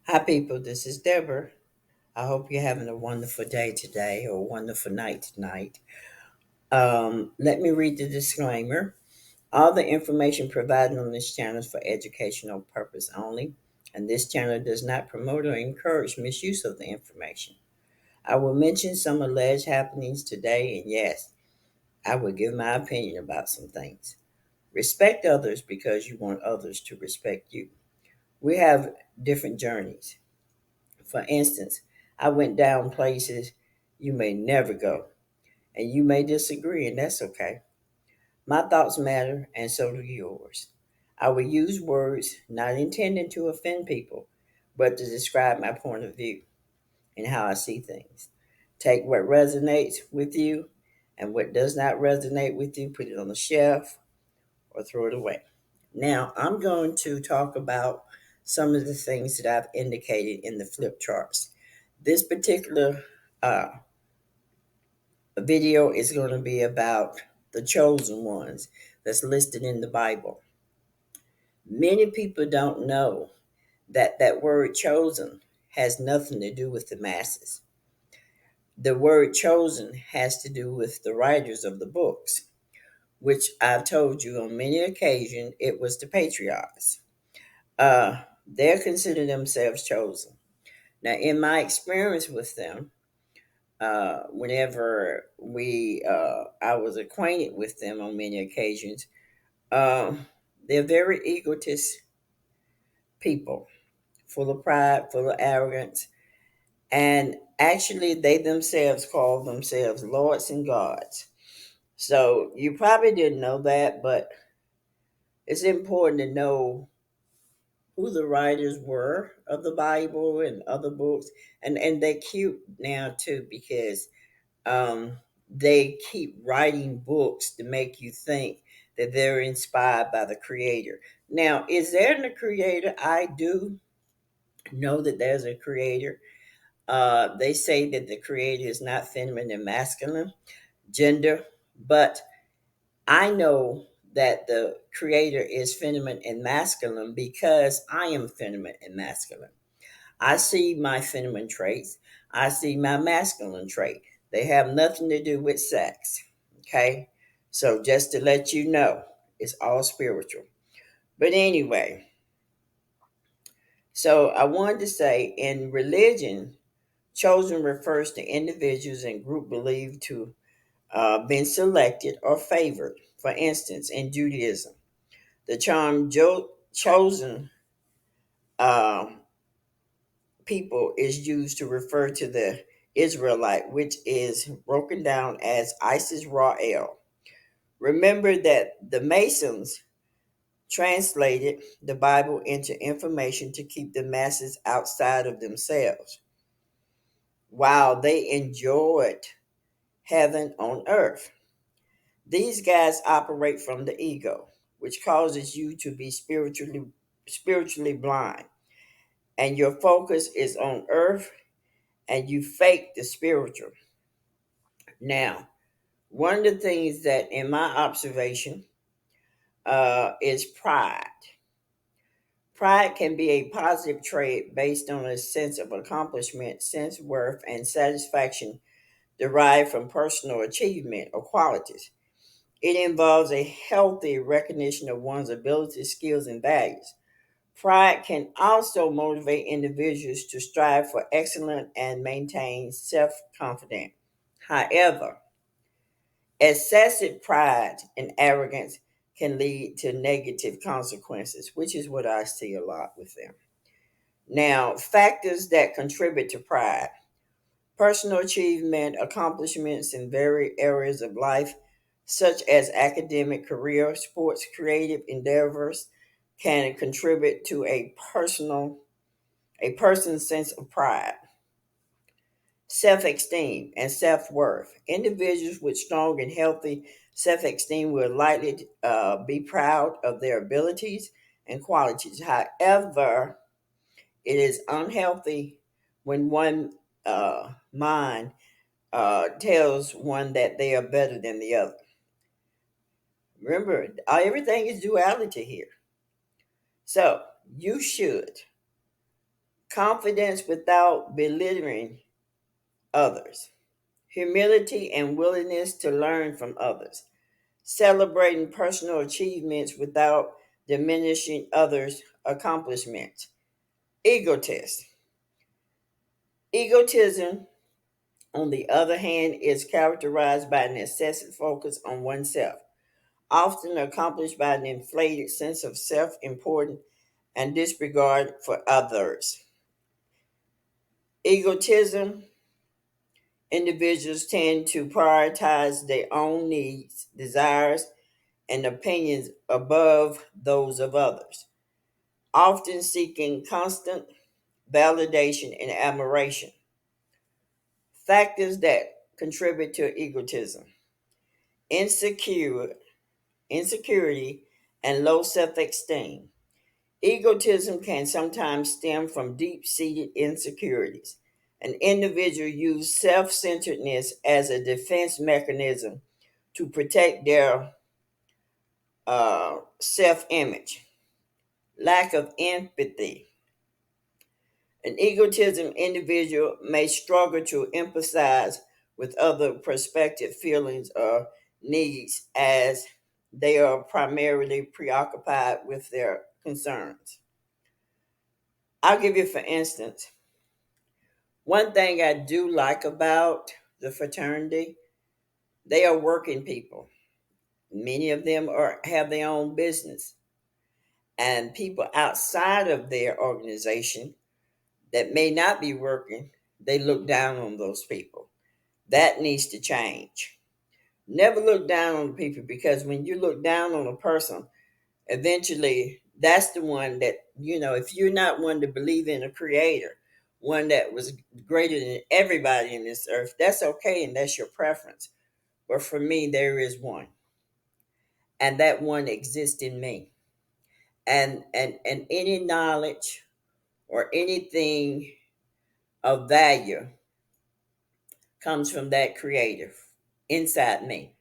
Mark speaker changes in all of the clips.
Speaker 1: Hi, people. This is Deborah. I hope you're having a wonderful day today or a wonderful night tonight. Let me read the disclaimer. All the information provided on this channel is for educational purpose only, and this channel does not promote or encourage misuse of the information. I will mention some alleged happenings today, and yes, I will give my opinion about some things. Respect others because you want others to respect you. We have different journeys. For instance, I went down places you may never go, and you may disagree, and that's okay. My thoughts matter, and so do yours. I will use words not intending to offend people, but to describe my point of view and how I see things. Take what resonates with you, and what does not resonate with you, put it on the shelf or throw it away. Now, I'm going to talk about some of the things that I've indicated in the flip charts. This particular uh, video is going to be about the chosen ones that's listed in the Bible. Many people don't know that that word chosen has nothing to do with the masses. The word chosen has to do with the writers of the books, which I've told you on many occasions it was the patriarchs. They're considered themselves chosen. Now, in my experience with them, whenever I was acquainted with them on many occasions, they're very egotist people, full of pride, full of arrogance, and actually they themselves call themselves lords and gods. So you probably didn't know that, but it's important to know who the writers were of the Bible and other books, and they're cute now too because they keep writing books to make you think that they're inspired by the creator. Now, is there a creator? I do know that there's a creator. They say that the creator is not feminine and masculine gender, but I know that the creator is feminine and masculine because I am feminine and masculine. I see my feminine traits. I see my masculine trait. They have nothing to do with sex. Okay. So just to let you know, it's all spiritual. But anyway, so I wanted to say in religion, chosen refers to individuals and group believed to been selected or favored. For instance, in Judaism, the term chosen um, people is used to refer to the Israelite, which is broken down as Isis Ra'el. Remember that the Masons translated the Bible into information to keep the masses outside of themselves while they enjoyed heaven on earth. These guys operate from the ego, which causes you to be spiritually blind, and your focus is on earth and you fake the spiritual. Now, one of the things that, in my observation, is pride. Pride can be a positive trait based on a sense of accomplishment, sense of worth, and satisfaction derived from personal achievement or qualities. It involves a healthy recognition of one's abilities, skills, and values. Pride can also motivate individuals to strive for excellence and maintain self confidence. However, excessive pride and arrogance can lead to negative consequences, which is what I see a lot with them. Now, factors that contribute to pride: personal achievement, accomplishments in various areas of life, such as academic, career, sports, creative endeavors, can contribute to a person's sense of pride. Self esteem and self worth. Individuals with strong and healthy self esteem will likely be proud of their abilities and qualities. However, it is unhealthy when one mind tells one that they are better than the other. Remember, everything is duality here. So you should confidence without belittling others, humility and willingness to learn from others, celebrating personal achievements without diminishing others' accomplishments. Egotist. Egotism, on the other hand, is characterized by an excessive focus on oneself, often accomplished by an inflated sense of self importance and disregard for others. Egotism, individuals tend to prioritize their own needs, desires, and opinions above those of others, often seeking constant validation and admiration. Factors that contribute to egotism: insecure, insecurity and low self-esteem. Egotism can sometimes stem from deep-seated insecurities. An individual uses self-centeredness as a defense mechanism to protect their self-image. Lack of empathy. An egotism individual may struggle to empathize with other perspective, feelings, or needs as they are primarily preoccupied with their concerns. I'll give you, for instance, one thing I do like about the fraternity, they are working people. Many of them have their own business, and people outside of their organization that may not be working, they look down on those people. That needs to change. Never look down on people, because when you look down on a person, eventually that's the one that, if you're not one to believe in a creator, one that was greater than everybody in this earth, that's okay and that's your preference. But for me, there is one, and that one exists in me. And any knowledge or anything of value comes from that creator inside me.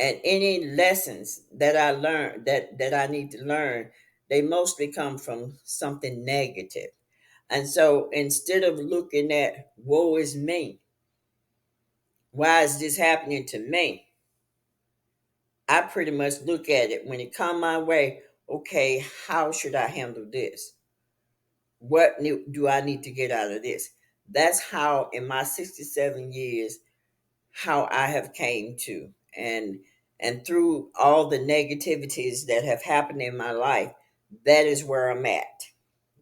Speaker 1: And any lessons that I learn, that I need to learn, they mostly come from something negative. And so instead of looking at woe is me, why is this happening to me, I pretty much look at it when it come my way. Okay, how should I handle this? Do I need to get out of this? That's how, in my 67 years, how I have came to, and through all the negativities that have happened in my life, that is where I'm at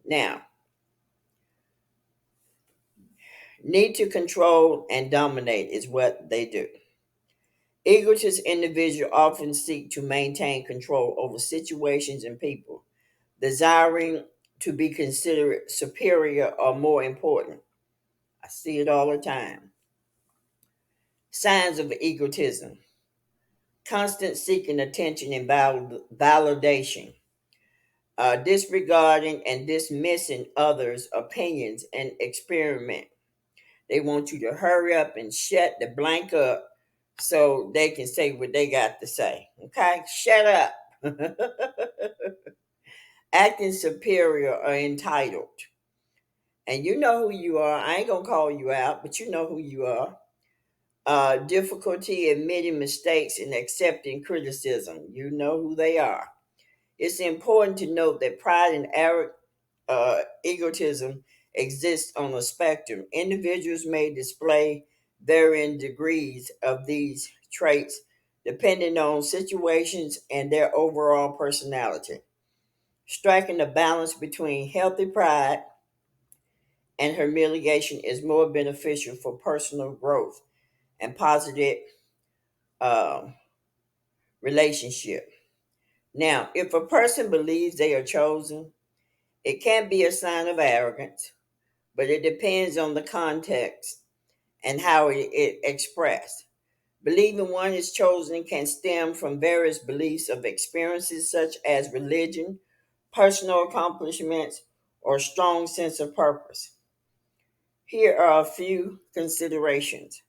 Speaker 1: now. Need to control and dominate is what they do. Egotist individuals often seek to maintain control over situations and people, desiring to be considered superior or more important. I see it all the time. Signs of egotism: constant seeking attention and validation, disregarding and dismissing others' opinions and experiment. They want you to hurry up and shut the blank up so they can say what they got to say. Okay? Shut up. Acting superior or entitled. And you know who you are. I ain't going to call you out, but you know who you are. Difficulty admitting mistakes and accepting criticism. You know who they are. It's important to note that pride and egotism exists on a spectrum. Individuals may display varying degrees of these traits depending on situations and their overall personality. Striking a balance between healthy pride and humiliation is more beneficial for personal growth and positive um, relationship. Now, if a person believes they are chosen, it can be a sign of arrogance, but it depends on the context and how it expressed. Believing one is chosen can stem from various beliefs of experiences such as religion, personal accomplishments, or strong sense of purpose. Here are a few considerations.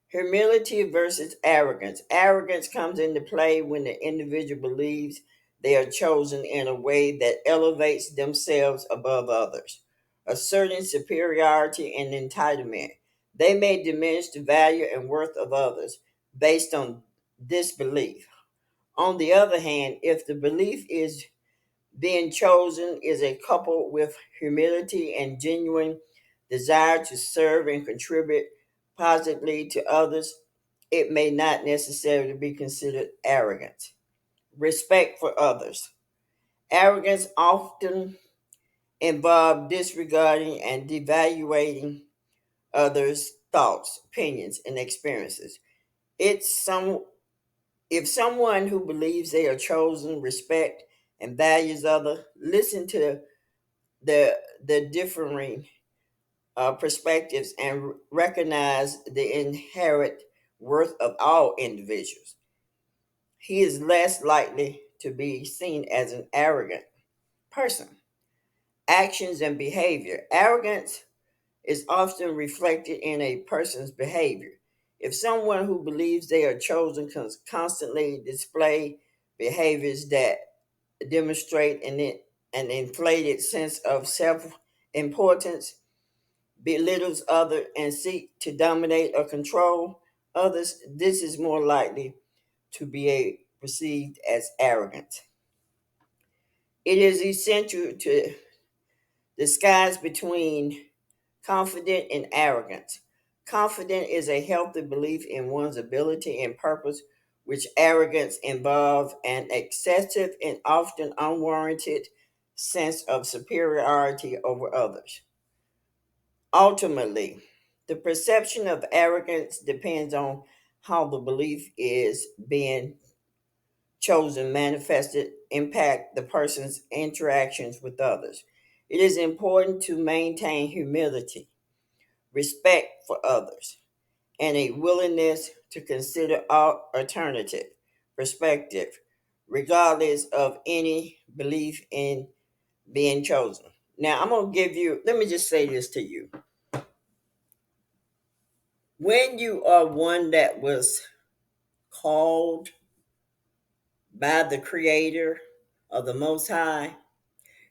Speaker 1: Humility versus arrogance. Arrogance comes into play when the individual believes they are chosen in a way that elevates themselves above others. asserting superiority and entitlement. They may diminish the value and worth of others based on this belief. On the other hand, if the belief is being chosen is a couple with humility and genuine desire to serve and contribute positively to others, it may not necessarily be considered arrogant. Respect for others. Arrogance often involves disregarding and devaluating others' thoughts, opinions, and experiences. It's some If someone who believes they are chosen, respect, and values others, listen to the differing perspectives and recognize the inherent worth of all individuals. He is less likely to be seen as an arrogant person. Actions and behavior. Arrogance is often reflected in a person's behavior. If someone who believes they are chosen constantly display behaviors that demonstrate an inflated sense of self importance, belittles others, and seek to dominate or control others, this is more likely to be perceived as arrogant. It is essential to disguise between confident and arrogant. Confident is a healthy belief in one's ability and purpose, which arrogance involves an excessive and often unwarranted sense of superiority over others. Ultimately, the perception of arrogance depends on how the belief is being chosen, manifested, impact the person's interactions with others. It is important to maintain humility, respect for others, and a willingness to consider all alternative perspective, regardless of any belief in being chosen. Now, I'm going to give you, let me just say this to you. When you are one that was called by the Creator of the Most High,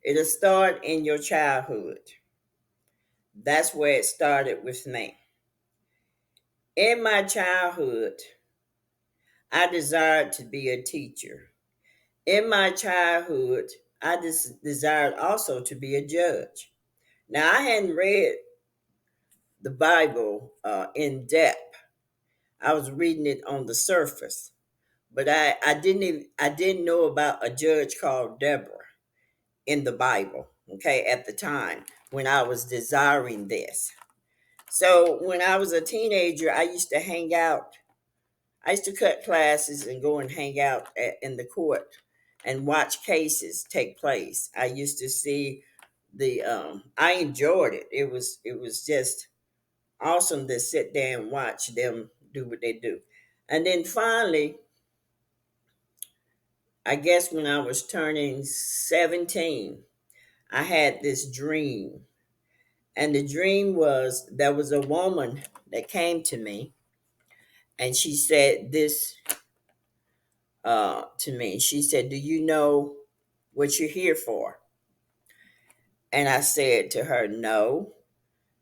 Speaker 1: it'll start in your childhood. That's where it started with me. In my childhood, I desired to be a teacher. In my childhood, I desired also to be a judge. Now, I hadn't read the Bible in depth. I was reading it on the surface, but I didn't know about a judge called Deborah in the Bible. Okay, at the time when I was desiring this. So when I was a teenager, I used to hang out. I used to cut classes and go and hang out in the court and watch cases take place. I used to see the. I enjoyed it. It was just awesome to sit there and watch them do what they do. And then finally, I guess when I was turning 17, I had this dream. And the dream was there was a woman that came to me and she said this to me. She said, "Do you know what you're here for?" And I said to her, "No."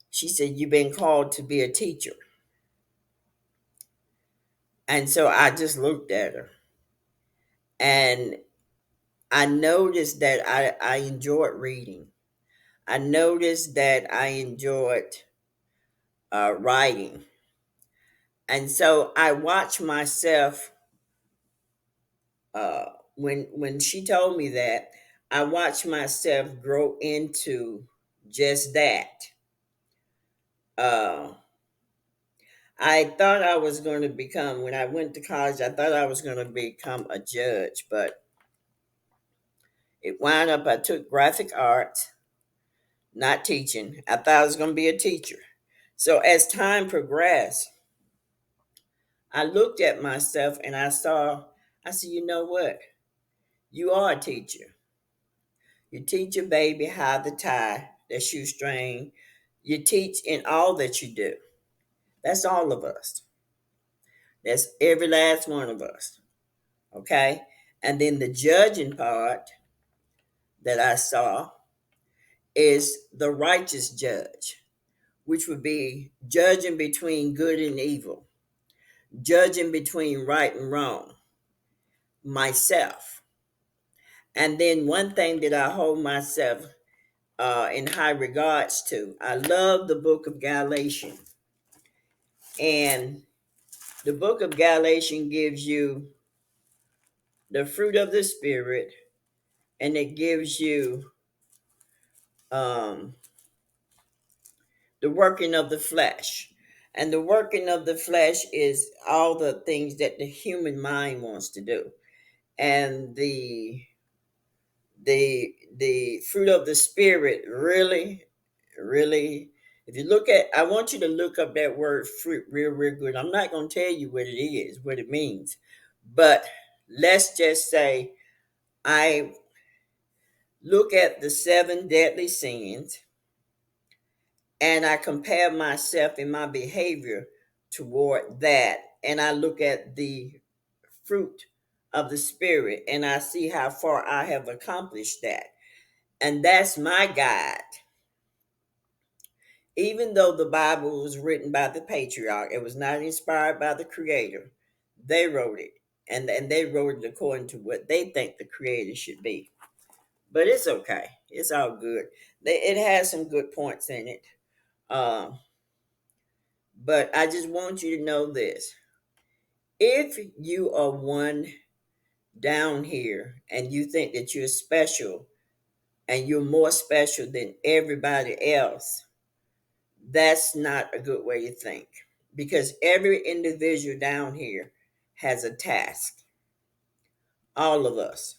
Speaker 1: She said, "You've been called to be a teacher." And so I just looked at her and I noticed that I enjoyed reading. I noticed that I enjoyed writing. And so I watched myself when she told me that, I watched myself grow into just that. Uh, I thought I was going to become, when I went to college, I thought I was going to become a judge, but it wound up I took graphic arts, not teaching. I thought I was going to be a teacher. So as time progressed, I looked at myself and I said, you know what? You are a teacher. You teach a baby how to tie their shoestring. You teach in all that you do. That's all of us. That's every last one of us. Okay? And then the judging part that I saw is the righteous judge, which would be judging between good and evil, judging between right and wrong, myself. And then one thing that I hold myself in high regards to, I love the book of Galatians. And the book of Galatians gives you the fruit of the Spirit, and it gives you um, the working of the flesh. And the working of the flesh is all the things that the human mind wants to do. And the fruit of the spirit really, if you look at, I want you to look up that word fruit real good. I'm not going to tell you what it is, what it means, but let's just say I look at the seven deadly sins and I compare myself and my behavior toward that, and I look at the fruit of the spirit and I see how far I have accomplished that, and that's my guide. Even though the Bible was written by the patriarch, it was not inspired by the creator. They wrote it, and they wrote it according to what they think the creator should be. But it's okay. It's all good. It has some good points in it. Um, but I just want you to know this. If you are one down here and you think that you're special and you're more special than everybody else, that's not a good way to think, because every individual down here has a task. All of us,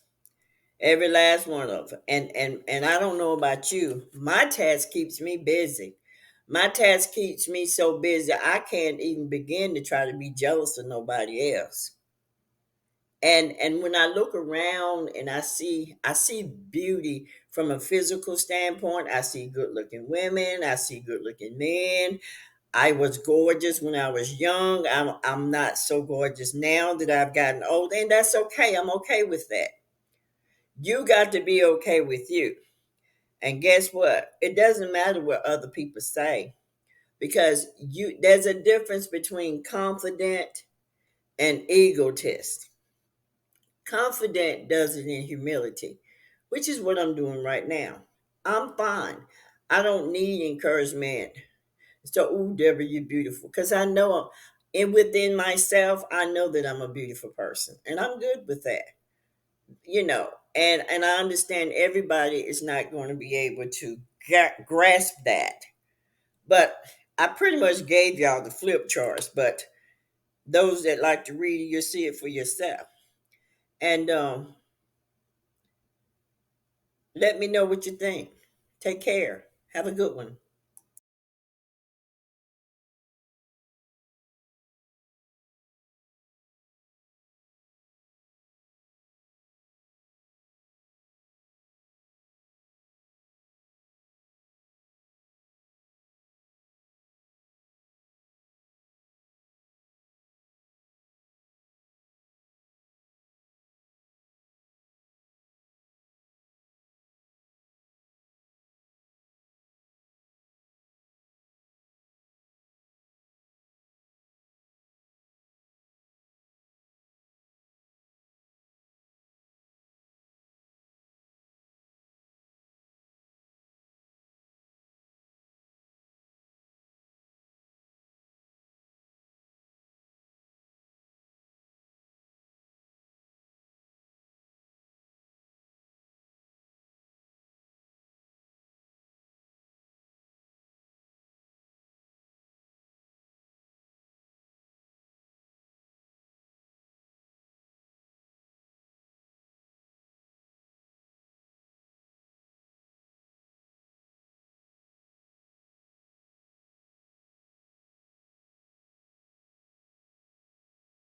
Speaker 1: every last one of them. And I don't know about you, my task keeps me busy. My task keeps me so busy I can't even begin to try to be jealous of nobody else. And when I look around and I see beauty from a physical standpoint. I see good looking women, I see good looking men. I was gorgeous when I was young. I'm not so gorgeous now that I've gotten old, and that's okay. I'm okay with that. You got to be okay with you. And guess what? It doesn't matter what other people say, because you there's a difference between confident and egotist. Confident does it in humility, which is what I'm doing right now. I'm fine. I don't need encouragement. So, ooh, Deborah, you're beautiful. Because I know, and within myself, I know that I'm a beautiful person, and I'm good with that. And I understand everybody is not going to be able to grasp that. But I pretty much gave y'all the flip charts. But those that like to read it, you'll see it for yourself. And let me know what you think. Take care. Have a good one.